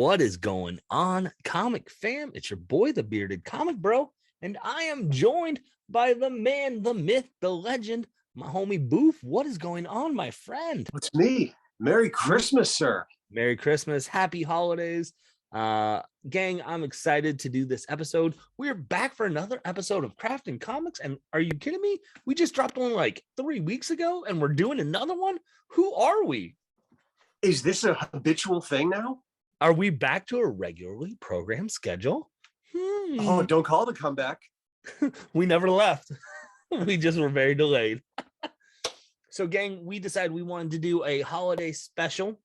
What is going on, comic fam? It's your boy, the bearded comic bro, and I am joined by the man, the myth, the legend, my homie Bouff. What is going on, my friend? It's me. Merry Christmas, sir. Merry Christmas, happy holidays. Gang, I'm excited to do this episode. We're back for another episode of Crafting Comics, and are you kidding me? We just dropped one like 3 weeks ago, and we're doing another one? Who are we? Is this a habitual thing now? Are we back to a regularly programmed schedule? Oh, don't call it a comeback. We never left. We just were very delayed. So, gang, we decided we wanted to do a holiday special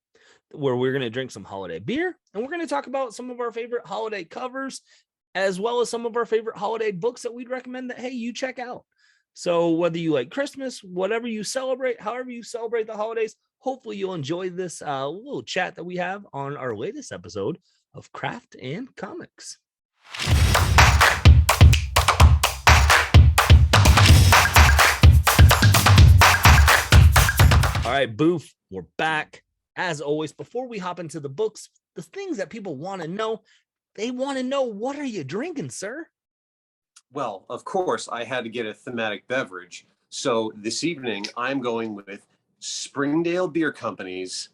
where we're going to drink some holiday beer, and we're going to talk about some of our favorite holiday covers, as well as some of our favorite holiday books that we'd recommend that, hey, you check out. So whether you like Christmas, whatever you celebrate, however you celebrate the holidays, hopefully you'll enjoy this little chat that we have on our latest episode of Craft and Comics. All right, Bouff, we're back. As always, before we hop into the books, the things that people want to know, they want to know, what are you drinking, sir? Well, of course, I had to get a thematic beverage. So this evening, I'm going with Springdale Beer Company's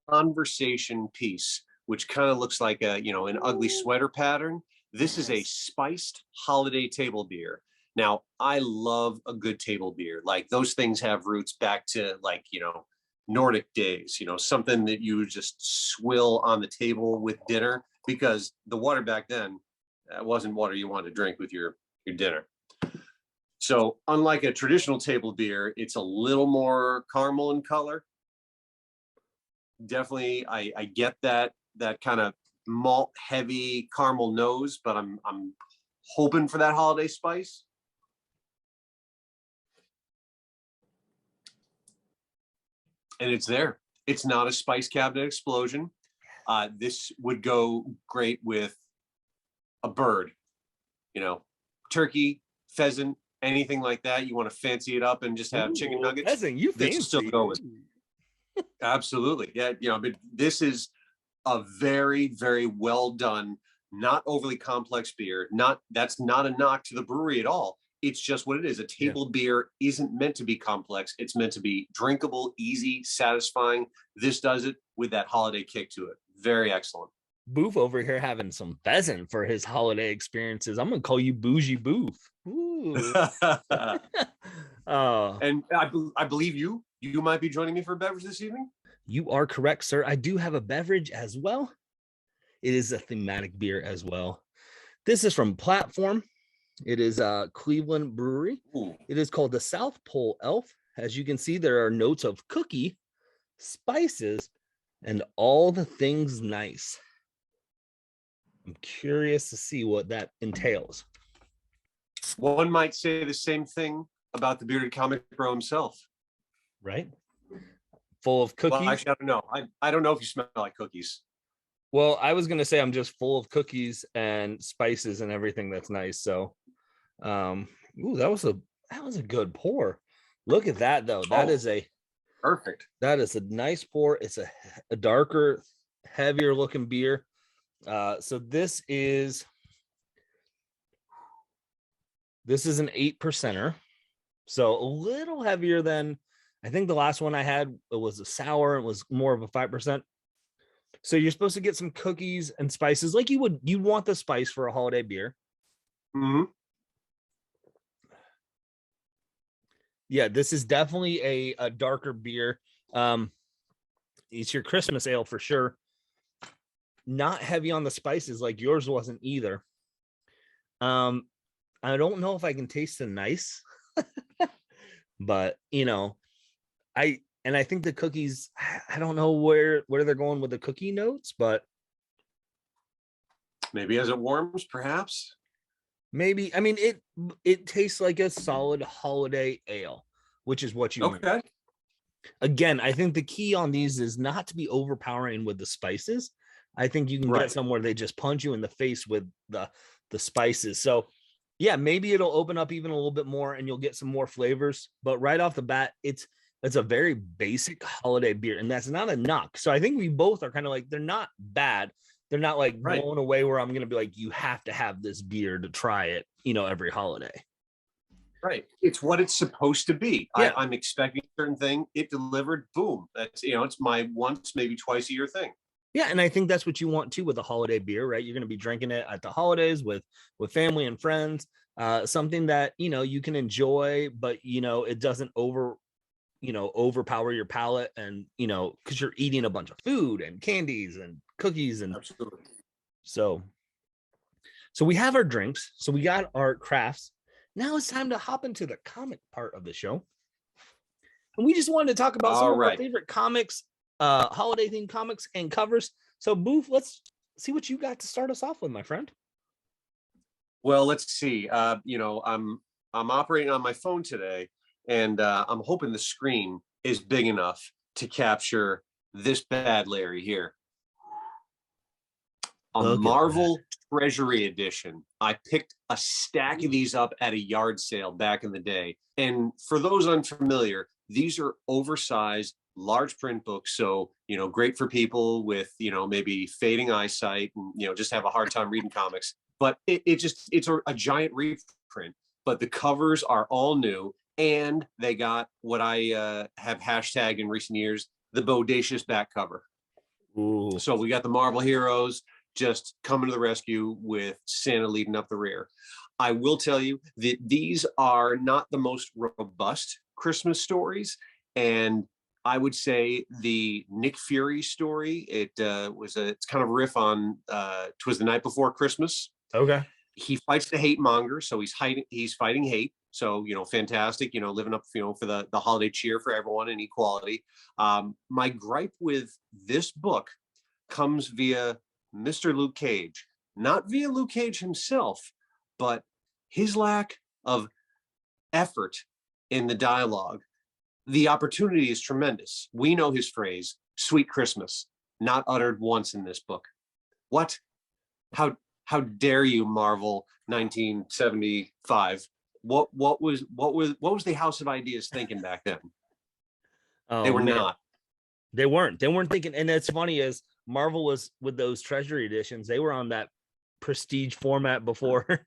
Conversation Piece, which kind of looks like an ugly sweater pattern. This is a spiced holiday table beer. Now, I love a good table beer. Like, those things have roots back to Nordic days, something that you just swill on the table with dinner, because the water back then wasn't water you wanted to drink with your dinner. So unlike a traditional table beer, it's a little more caramel in color. Definitely, I get that kind of malt heavy caramel nose, but I'm hoping for that holiday spice. And it's there. It's not a spice cabinet explosion. This would go great with a bird, turkey, pheasant, anything like that. You want to fancy it up and just have chicken nuggets. Pheasant, you fancy. Still go with. Absolutely. Yeah. But this is a very, very well done, not overly complex beer. That's not a knock to the brewery at all. It's just what it is. A table beer isn't meant to be complex. It's meant to be drinkable, easy, satisfying. This does it with that holiday kick to it. Very excellent. Bouff over here having some pheasant for his holiday experiences. I'm going to call you Bougie Bouff. And I believe you might be joining me for a beverage this evening. You are correct, sir. I do have a beverage as well. It is a thematic beer as well. This is from Platform. It is a Cleveland brewery. Ooh. It is called the South Pole Elf. As you can see, there are notes of cookie, spices, and all the things nice. I'm curious to see what that entails. One might say the same thing about the bearded comic bro himself. Right? Full of cookies. Well, actually, I don't know. I don't know if you smell like cookies. Well, I was going to say I'm just full of cookies and spices and everything that's nice. So, that was a good pour. Look at that though. That is a perfect. That is a nice pour. It's a darker, heavier looking beer. So this is an 8%er. So a little heavier than, I think the last one I had, it was a sour. It was more of a 5%. So you're supposed to get some cookies and spices like you want the spice for a holiday beer. Mm-hmm. Yeah, this is definitely a darker beer. It's your Christmas ale for sure. Not heavy on the spices like yours wasn't either. I don't know if I can taste the nice, but I think the cookies, I don't know where they're going with the cookie notes, but maybe as it warms, perhaps. Maybe. I mean, it tastes like a solid holiday ale, which is what you okay. Again, I think the key on these is not to be overpowering with the spices. I think you can get somewhere they just punch you in the face with the spices. So yeah, maybe it'll open up even a little bit more and you'll get some more flavors. But right off the bat, it's It's a very basic holiday beer, and that's not a knock. So I think we both are kind of like, they're not bad. They're not like Right. blown away where I'm going to be like, you have to have this beer to try it, every holiday. Right. It's what it's supposed to be. Yeah. I'm expecting a certain thing. It delivered. Boom. That's, it's my once, maybe twice a year thing. Yeah, and I think that's what you want too with a holiday beer, right? You're going to be drinking it at the holidays with family and friends. Something that you can enjoy, but it doesn't overpower your palate, and because you're eating a bunch of food and candies and cookies, and Absolutely. so we have our drinks, so we got our crafts. Now it's time to hop into the comic part of the show, and we just wanted to talk about some of our favorite comics, holiday themed comics and covers. So Boof, let's see what you got to start us off with, my friend. Well, let's see. I'm operating on my phone today, and I'm hoping the screen is big enough to capture this bad Larry here. A Marvel Treasury edition. I picked a stack of these up at a yard sale back in the day. And for those unfamiliar, these are oversized, large print books. So, great for people with, maybe fading eyesight and, just have a hard time reading comics. But it's a giant reprint. But the covers are all new. And they got what I have hashtagged in recent years, the bodacious back cover. Ooh. So we got the Marvel heroes just coming to the rescue with Santa leading up the rear. I will tell you that these are not the most robust Christmas stories. And I would say the Nick Fury story, it's kind of a riff on 'Twas the Night Before Christmas. Okay. He fights the hate monger, so he's fighting hate. So, fantastic, living up, for the holiday cheer for everyone and equality. My gripe with this book comes via Mr. Luke Cage, not via Luke Cage himself, but his lack of effort in the dialogue. The opportunity is tremendous. We know his phrase, "Sweet Christmas," not uttered once in this book. What? How dare you, Marvel 1975? What was the House of Ideas thinking back then? Oh, they were not. They weren't thinking. And it's funny, is Marvel was with those Treasury editions, they were on that prestige format before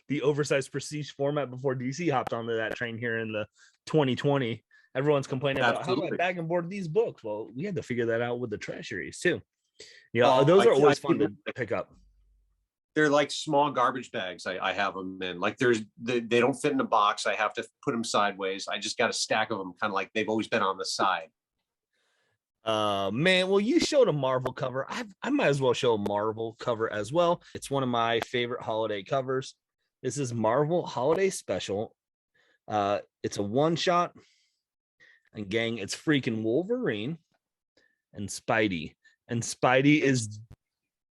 the oversized prestige format before DC hopped onto that train here in the 2020. Everyone's complaining about how do I bag and board these books. Well, we had to figure that out with the Treasuries too. Those are always fun to pick up. They're like small garbage bags. I have them in. Like they don't fit in a box. I have to put them sideways. I just got a stack of them, kind of like they've always been on the side. Man, well, you showed a Marvel cover. I might as well show a Marvel cover as well. It's one of my favorite holiday covers. This is Marvel Holiday Special. It's a one-shot. And gang, it's freaking Wolverine and Spidey. And Spidey is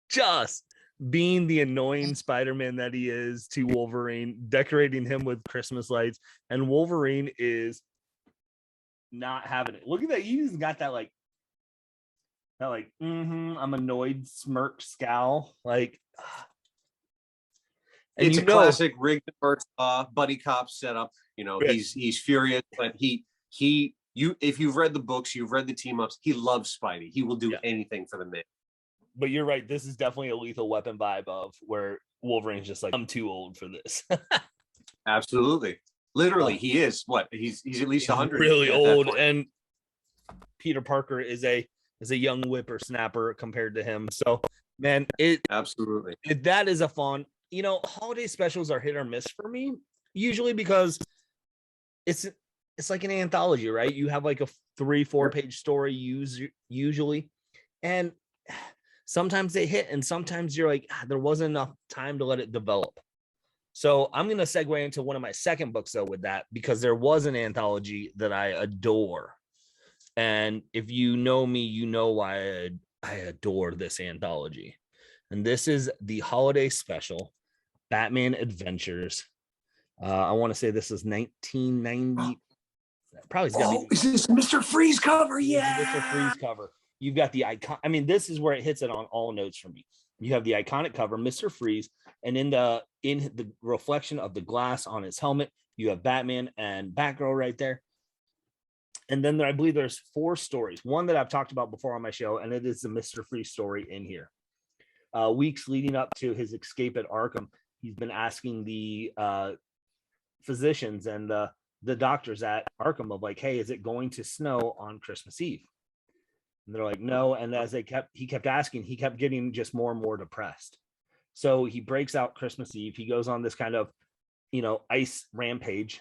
just being the annoying Spider-Man that he is to Wolverine, decorating him with Christmas lights. And Wolverine is not having it. Look at that. He's got that I'm annoyed smirk scowl. And it's a classic rigged buddy cop setup. He's furious, but if you've read the books, you've read the team ups, he loves Spidey. He will do anything for the man. But you're right. This is definitely a Lethal Weapon vibe of where Wolverine's just like, I'm too old for this. Absolutely. Literally, he is. What? He's at least 100. Really old. And Peter Parker is a young whippersnapper compared to him. So, man, absolutely. That is a fun. Holiday specials are hit or miss for me, usually because it's like an anthology, right? You have like a 3-4 page story usually. And sometimes they hit, and sometimes you're like, there wasn't enough time to let it develop. So I'm going to segue into one of my second books, though, with that, because there was an anthology that I adore. And if you know me, you know why I adore this anthology. And this is the holiday special, Batman Adventures. I want to say this is 1990. Probably. Is this Mr. Freeze cover? Yeah. Mr. Freeze cover. You've got the icon. I mean, this is where it hits it on all notes for me. You have the iconic cover, Mr. Freeze, and in the reflection of the glass on his helmet, you have Batman and Batgirl right there. And then I believe there's 4 stories. One that I've talked about before on my show, and it is the Mr. Freeze story in here. Weeks leading up to his escape at Arkham, he's been asking the physicians and the doctors at Arkham of like, hey, is it going to snow on Christmas Eve? And they're like, no. And as he kept asking, he kept getting just more and more depressed. So he breaks out Christmas Eve. He goes on this kind of, ice rampage.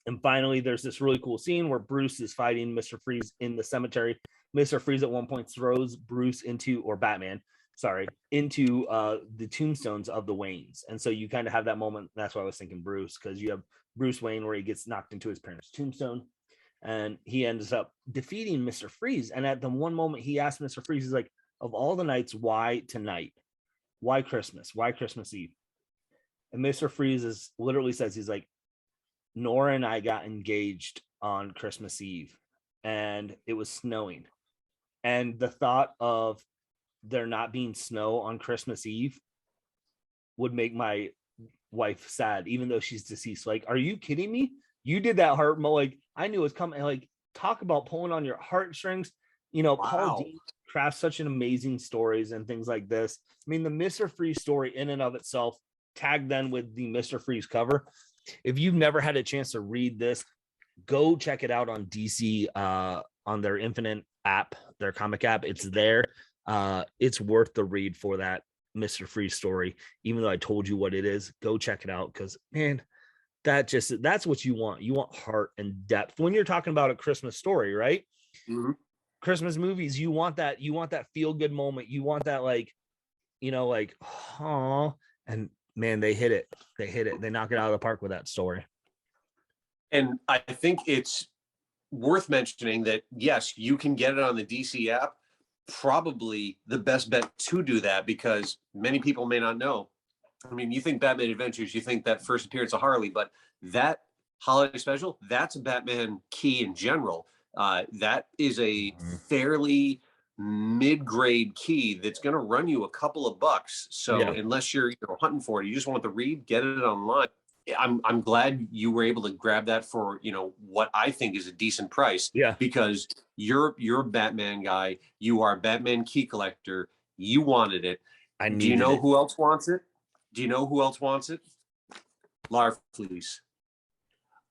And finally, there's this really cool scene where Bruce is fighting Mr. Freeze in the cemetery. Mr. Freeze at one point throws Batman, into the tombstones of the Waynes. And so you kind of have that moment. That's why I was thinking Bruce, because you have Bruce Wayne where he gets knocked into his parents' tombstone. And he ends up defeating Mr. Freeze. And at the one moment he asked Mr. Freeze, he's like, of all the nights, why tonight? Why Christmas? Why Christmas Eve? And Mr. Freeze literally says, he's like, Nora and I got engaged on Christmas Eve and it was snowing. And the thought of there not being snow on Christmas Eve would make my wife sad, even though she's deceased. Like, are you kidding me? You did that heart, like, I knew it was coming. Like, talk about pulling on your heartstrings. Wow. Paul Dean crafts such an amazing stories and things like this. I mean, the Mr. Freeze story in and of itself, tagged then with the Mr. Freeze cover. If you've never had a chance to read this, go check it out on DC on their Infinite app, their comic app. It's there. It's worth the read for that Mr. Freeze story. Even though I told you what it is, go check it out, because man, that's what you want. You want heart and depth when you're talking about a Christmas story, right? Mm-hmm. Christmas movies, you want that feel good moment. You want that, like, oh, and man, they hit it. They knock it out of the park with that story. And I think it's worth mentioning that, yes, you can get it on the DC app. Probably the best bet to do that, because many people may not know. I mean, you think Batman Adventures, you think that first appearance of Harley, but that holiday special, that's a Batman key in general. That is a fairly mid-grade key that's going to run you a couple of bucks. So unless you're hunting for it, you just want the read, get it online. I'm glad you were able to grab that for what I think is a decent price. Yeah, because you're a Batman guy. You are a Batman key collector. You wanted it. Do you know who else wants it? Larfleeze.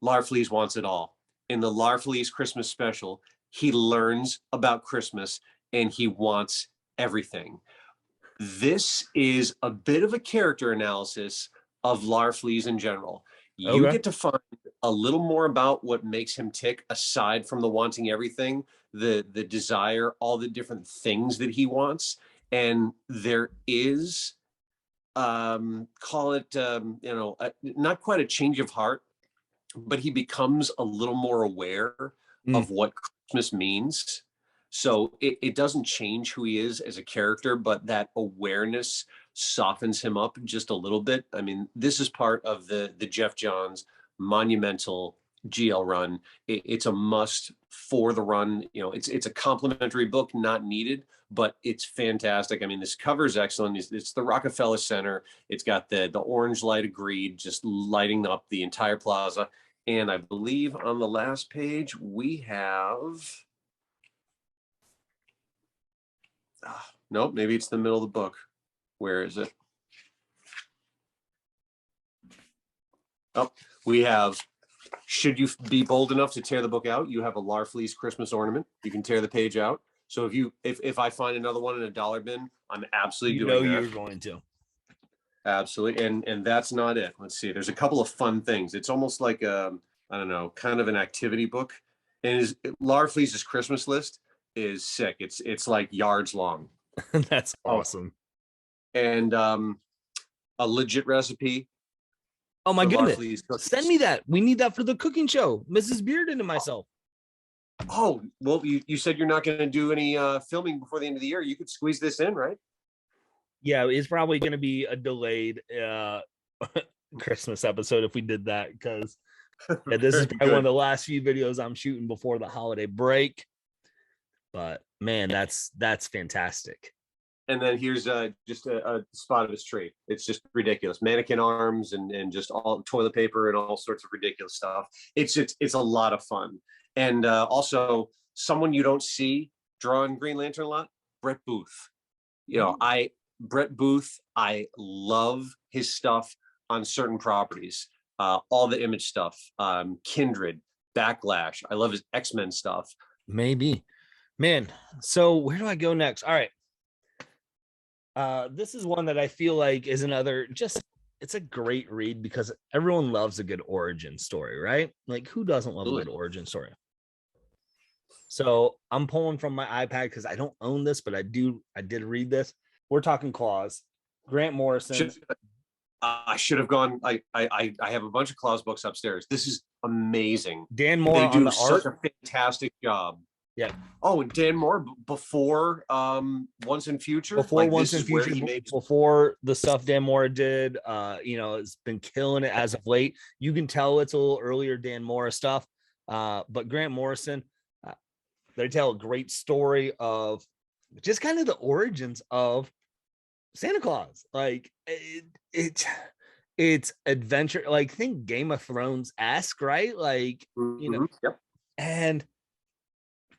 Larfleeze wants it all. In the Larfleeze Christmas special, he learns about Christmas and he wants everything. This is a bit of a character analysis of Larfleeze in general. You get to find a little more about what makes him tick, aside from the wanting everything, the desire, all the different things that he wants. And there is, call it, not quite a change of heart, but he becomes a little more aware of what Christmas means. So it doesn't change who he is as a character, but that awareness softens him up just a little bit. I mean, this is part of the Jeff Johns monumental GL run. It's a must for the run. It's a complimentary book, not needed, but it's fantastic. I mean, this cover is excellent. It's the Rockefeller Center. It's got the orange light of greed just lighting up the entire plaza. And I believe on the last page we have... nope, maybe it's the middle of the book. Where is it? Oh, we have, should you be bold enough to tear the book out, you have a Larfleeze Christmas ornament. You can tear the page out. So if I find another one in a dollar bin, I'm absolutely doing that. You're going to. Absolutely. And that's not it. Let's see. There's a couple of fun things. It's almost like I don't know, kind of an activity book. And Larfleeze's Christmas list is sick. It's like yards long. That's awesome. And a legit recipe. Oh my goodness. Send me that. We need that for the cooking show. Mrs. Bearden and myself. Oh, well, you said you're not going to do any filming before the end of the year. You could squeeze this in, right? Yeah, it's probably going to be a delayed Christmas episode if we did that, because this is probably one of the last few videos I'm shooting before the holiday break. But man, that's fantastic. And then here's just a spot of his tree. It's just ridiculous. Mannequin arms and just all toilet paper and all sorts of ridiculous stuff. It's a lot of fun. And also someone you don't see drawing Green Lantern a lot, Brett Booth. You know, Brett Booth, I love his stuff on certain properties. All the Image stuff, Kindred, Backlash. I love his X-Men stuff. Maybe. Man, so where do I go next? All right. This is one that I feel like is another it's a great read because everyone loves a good origin story, right? Like who doesn't love a good origin story? So I'm pulling from my iPad because I don't own this, but I did read this. We're talking Claws, Grant Morrison. I should have gone. I have a bunch of Claus books upstairs. This is amazing. Dan Mora on the such art. a fantastic job. Yeah. Oh, and Dan Mora before Once and Future. Before Once and Future, before the stuff Dan Mora did, it's been killing it as of late. You can tell it's a little earlier Dan Mora stuff. But Grant Morrison, they tell a great story of just kind of the origins of Santa Claus. Like it's adventure, like think Game of Thrones-esque, right? Like, Yep. And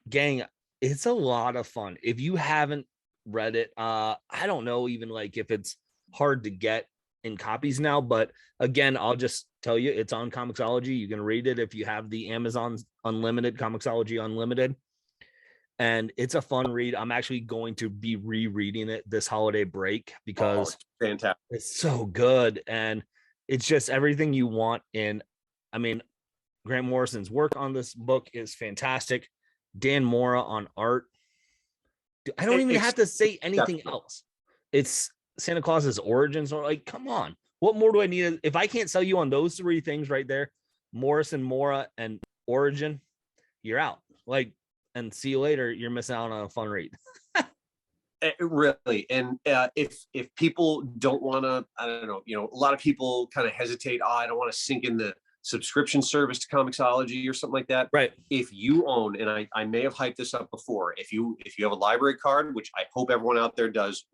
gang, it's a lot of fun. If you haven't read it, I don't know even like if it's hard to get in copies now, but again, I'll just tell you it's on Comixology. You can read it if you have the Amazon's Unlimited, Comixology Unlimited. And it's a fun read. I'm actually going to be rereading it this holiday break because it's fantastic. It's so good. And it's just everything you want in. I mean, Grant Morrison's work on this book is fantastic. Dan Mora on art. I don't even have to say anything else. It's Santa Claus's origins. Or like, come on. What more do I need? If I can't sell you on those three things right there, Morrison, Mora, and origin, you're out. Like, and see you later. You're missing out on a fun read. Really. And if people don't want to, I don't know, a lot of people kind of hesitate. Oh, I don't want to sink in the subscription service to Comixology or something like that. Right. If you own, and I may have hyped this up before, if you have a library card, which I hope everyone out there does,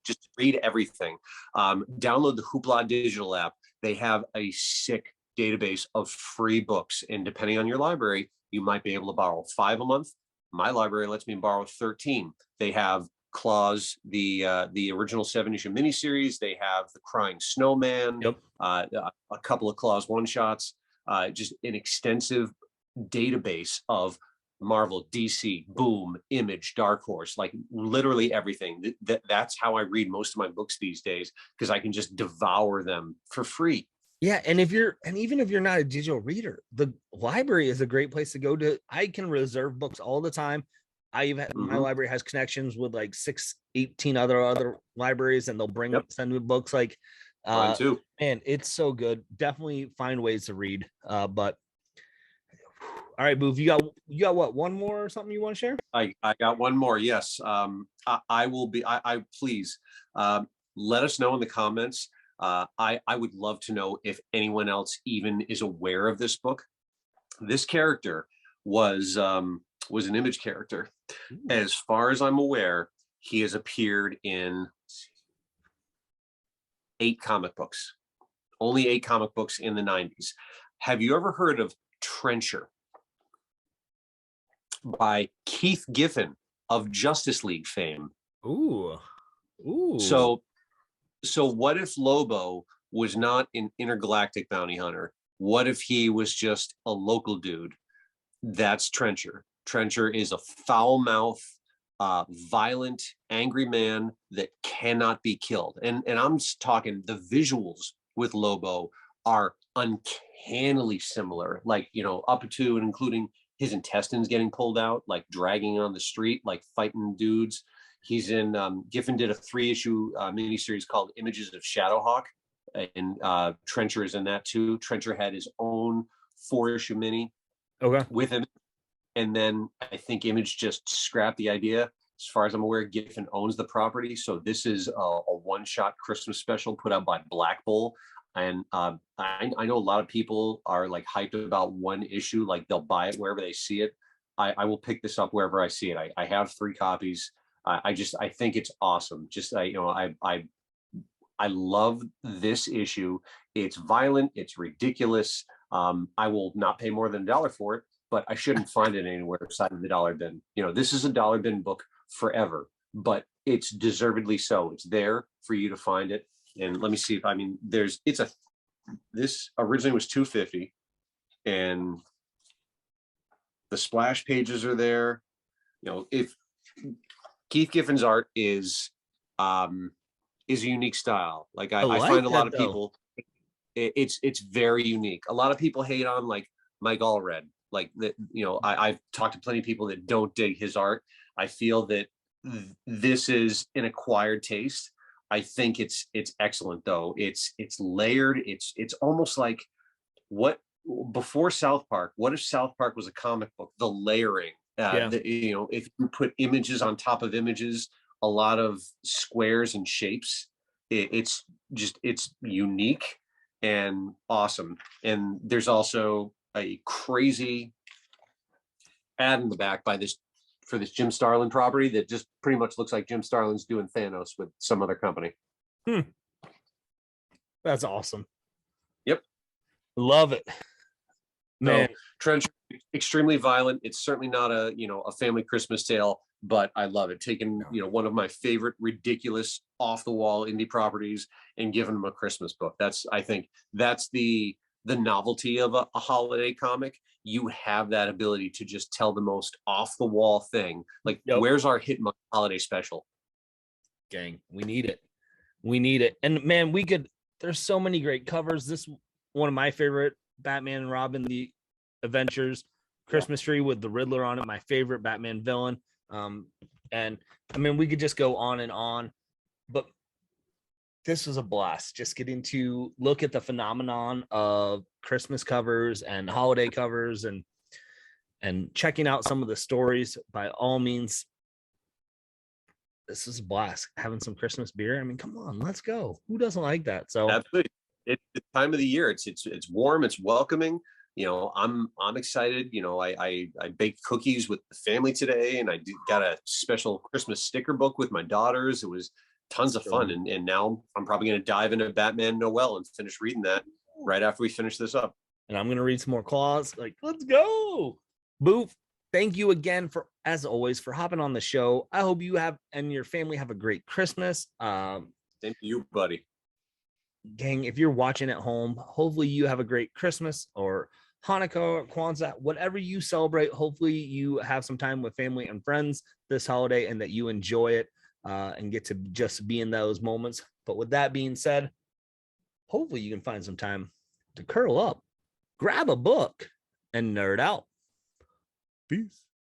just read everything. Download the Hoopla digital app. They have a sick database of free books. And depending on your library, you might be able to borrow 5 a month. My library lets me borrow 13. They have Claus, the original 7-issue miniseries. They have the Crying Snowman, a couple of Claus one-shots, just an extensive database of Marvel, DC, Boom, Image, Dark Horse, like literally everything. That's how I read most of my books these days because I can just devour them for free. Yeah, and even if you're not a digital reader, the library is a great place to go to. I can reserve books all the time. My library has connections with like 18 other libraries, and they'll send me books. Like, mine too. Man, it's so good. Definitely find ways to read. But all right, Bouff, you got what? One more or something you want to share? I got one more. Yes. I will be. I please let us know in the comments. I would love to know if anyone else even is aware of this book. This character was an Image character. As far as I'm aware, he has appeared in 8 comic books. Only 8 comic books in the 90s. Have you ever heard of Trencher by Keith Giffen of Justice League fame? Ooh. So what if Lobo was not an intergalactic bounty hunter? What if he was just a local dude? That's Trencher. Trencher is a foul-mouthed, violent, angry man that cannot be killed. And I'm talking the visuals with Lobo are uncannily similar, like, up to and including his intestines getting pulled out, like dragging on the street, like fighting dudes. He's in, Giffen did a 3-issue miniseries called Images of Shadowhawk, and Trencher is in that too. Trencher had his own 4-issue mini with him. And then I think Image just scrapped the idea. As far as I'm aware, Giffen owns the property. So this is a one-shot Christmas special put out by Black Bull. And I know a lot of people are like hyped about one issue, like they'll buy it wherever they see it. I will pick this up wherever I see it. I have 3 copies. I think it's awesome. I love this issue. It's violent. It's ridiculous. I will not pay more than $1 for it, but I shouldn't find it anywhere aside of the dollar bin. This is a dollar bin book forever, but it's deservedly so. It's there for you to find it. And let me see if, this originally was $250, and the splash pages are there. If Keith Giffen's art is a unique style. Like I find a lot of people, it's very unique. A lot of people hate on like Mike Allred, like that. I've talked to plenty of people that don't dig his art. I feel that this is an acquired taste. I think it's excellent though. It's layered. It's almost like before South Park. What if South Park was a comic book? The layering. If you put images on top of images, a lot of squares and shapes, it's unique and awesome. And there's also a crazy ad in the back for this Jim Starlin property that just pretty much looks like Jim Starlin's doing Thanos with some other company. That's awesome. Yep. Love it. Man. So, Treasury, extremely violent. It's certainly not a family Christmas tale, but I love it. Taking one of my favorite ridiculous off the wall indie properties and giving them a Christmas book. I think that's the novelty of a holiday comic. You have that ability to just tell the most off the wall thing. Like, where's our hit month holiday special? Gang, we need it. And man, there's so many great covers. This one of my favorite, Batman and Robin, the Adventures Christmas tree with the Riddler on it, my favorite Batman villain. And I mean, we could just go on and on, but this was a blast, just getting to look at the phenomenon of Christmas covers and holiday covers and checking out some of the stories. By all means, this is a blast. Having some Christmas beer. I mean, come on, let's go. Who doesn't like that? So absolutely. It's the time of the year. It's warm. It's welcoming. I'm excited. I baked cookies with the family today, and I got a special Christmas sticker book with my daughters. It was tons of fun. And now I'm probably going to dive into Batman Noel and finish reading that right after we finish this up. And I'm going to read some more Claws. Like, let's go. Bouff, thank you again as always, for hopping on the show. I hope you and your family have a great Christmas. Same to you, buddy. Gang, if you're watching at home, hopefully you have a great Christmas or Hanukkah or Kwanzaa, whatever you celebrate. Hopefully you have some time with family and friends this holiday and that you enjoy it and get to just be in those moments. But with that being said, hopefully you can find some time to curl up, grab a book, and nerd out. Peace.